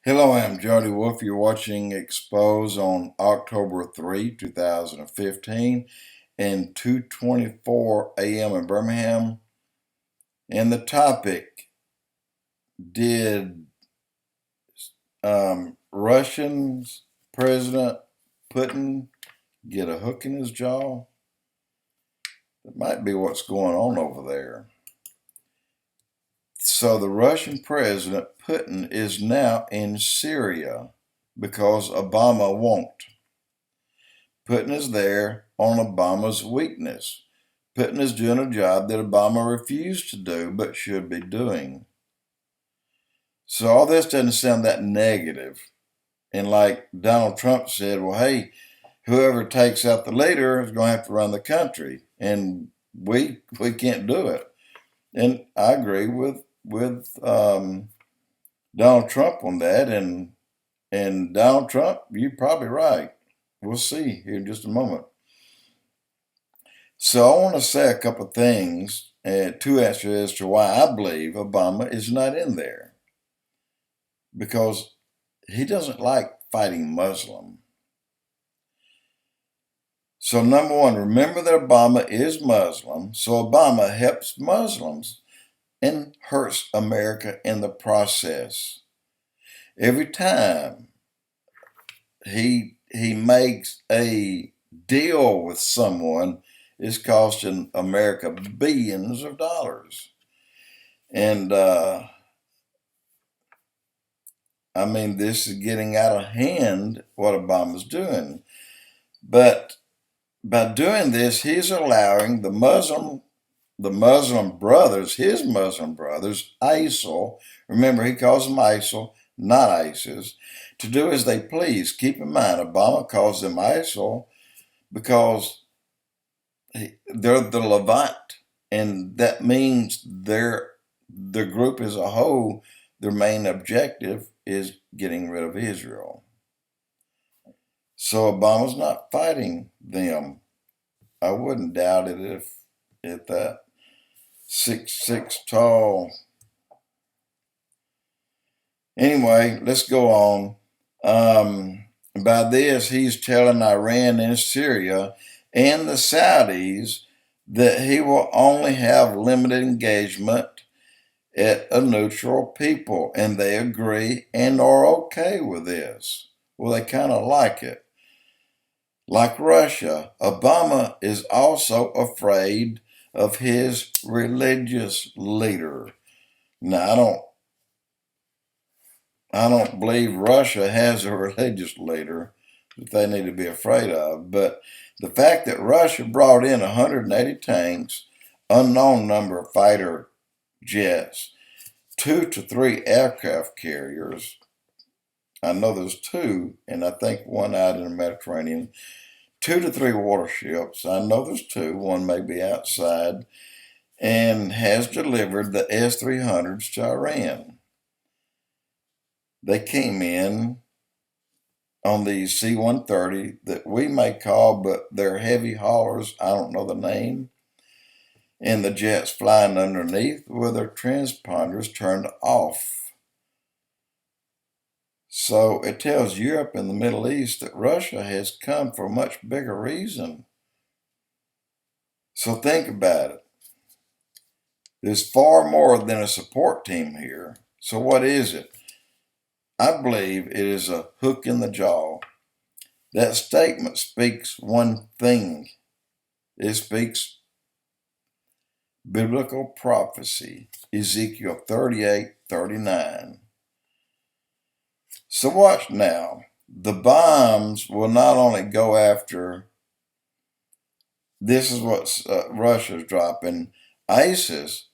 Hello, I'm Jody Wolf. You're watching Expoz on October 3, 2015 and 2:24 a.m. in Birmingham. And the topic, did Russian's President Putin get a hook in his jaw? That might be what's going on over there. So the Russian President Putin is now in Syria because Obama won't. Putin is there on Obama's weakness. Putin is doing a job that Obama refused to do but should be doing. So all this doesn't sound that negative. And like Donald Trump said, well, hey, whoever takes out the leader is going to have to run the country. And we can't do it. And I agree with Donald Trump on that. And Donald Trump, you're probably right. We'll see here in just a moment. So I want to say a couple of things to answer as to why I believe Obama is not in there. Because he doesn't like fighting Muslim. So number one, remember that Obama is Muslim. So Obama helps Muslims and hurts America in the process. Every time he makes a deal with someone, it's costing America billions of dollars. And this is getting out of hand, what Obama's doing. But by doing this, he's allowing the Muslim brothers, his Muslim brothers, ISIL, remember he calls them ISIL, not ISIS, to do as they please. Keep in mind, Obama calls them ISIL because they're the Levant, and that means the group as a whole, their main objective is getting rid of Israel. So Obama's not fighting them. I wouldn't doubt it if that 6'6" tall. Anyway, let's go on. By this, he's telling Iran and Syria and the Saudis that he will only have limited engagement at a neutral people, and they agree and are okay with this. Well, they kind of like it. Like Russia, Obama is also afraid of his religious leader. Now, I don't believe Russia has a religious leader that they need to be afraid of, but the fact that Russia brought in 180 tanks, unknown number of fighter jets, 2 to 3 aircraft carriers. I know there's 2, and I think 1 out in the Mediterranean. 2 to 3 warships. I know there's 2. 1 may be outside. And has delivered the S-300s to Iran. They came in on these C-130 that we may call, but they're heavy haulers. I don't know the name. And the jets flying underneath with their transponders turned off. So it tells Europe and the Middle East that Russia has come for a much bigger reason. So think about it. There's far more than a support team here. So what is it? I believe it is a hook in the jaw. That statement speaks one thing. It speaks biblical prophecy, Ezekiel 38:39. So watch now. The bombs will not only go after, this is what Russia's dropping, ISIS,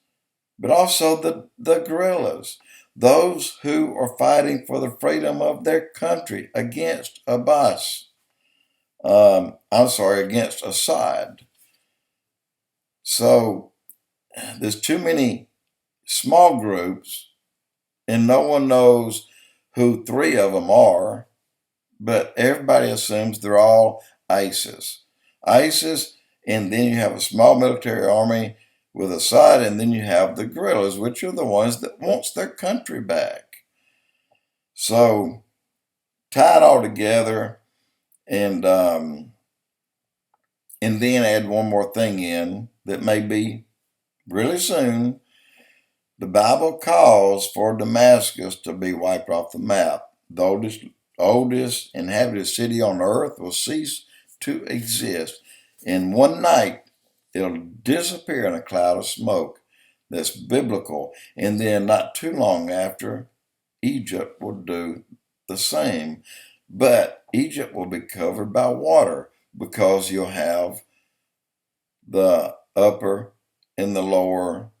but also the guerrillas, those who are fighting for the freedom of their country against against Assad. So there's too many small groups, and no one knows who 3 of them are, but everybody assumes they're all ISIS. ISIS, and then you have a small military army with Assad, and then you have the guerrillas, which are the ones that wants their country back. So tie it all together, and then add one more thing in that may be really soon. The Bible calls for Damascus to be wiped off the map. The oldest inhabited city on earth will cease to exist. In one night, it'll disappear in a cloud of smoke. That's biblical. And then, not too long after, Egypt will do the same. But Egypt will be covered by water because you'll have the upper and the lower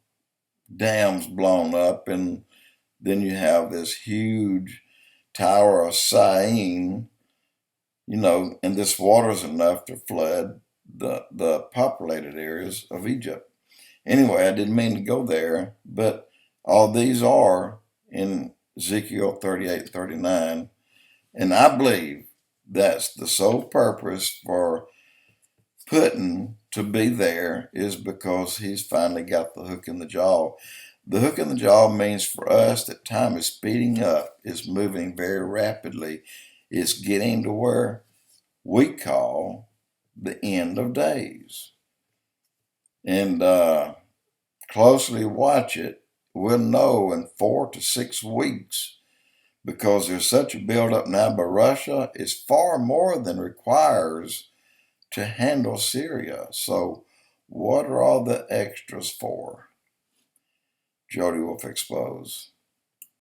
dams blown up, and then you have this huge Tower of Syene, and this water is enough to flood the populated areas of Egypt. Anyway, I didn't mean to go there, but all these are in Ezekiel 38, 39, and I believe that's the sole purpose for Putin to be there is because he's finally got the hook in the jaw. The hook in the jaw means for us that time is speeding up, it's moving very rapidly. It's getting to where we call the end of days. And closely watch it. We'll know in 4 to 6 weeks, because there's such a buildup now by Russia. It's far more than requires to handle Syria. So what are all the extras for? Jody Wolf Expoz.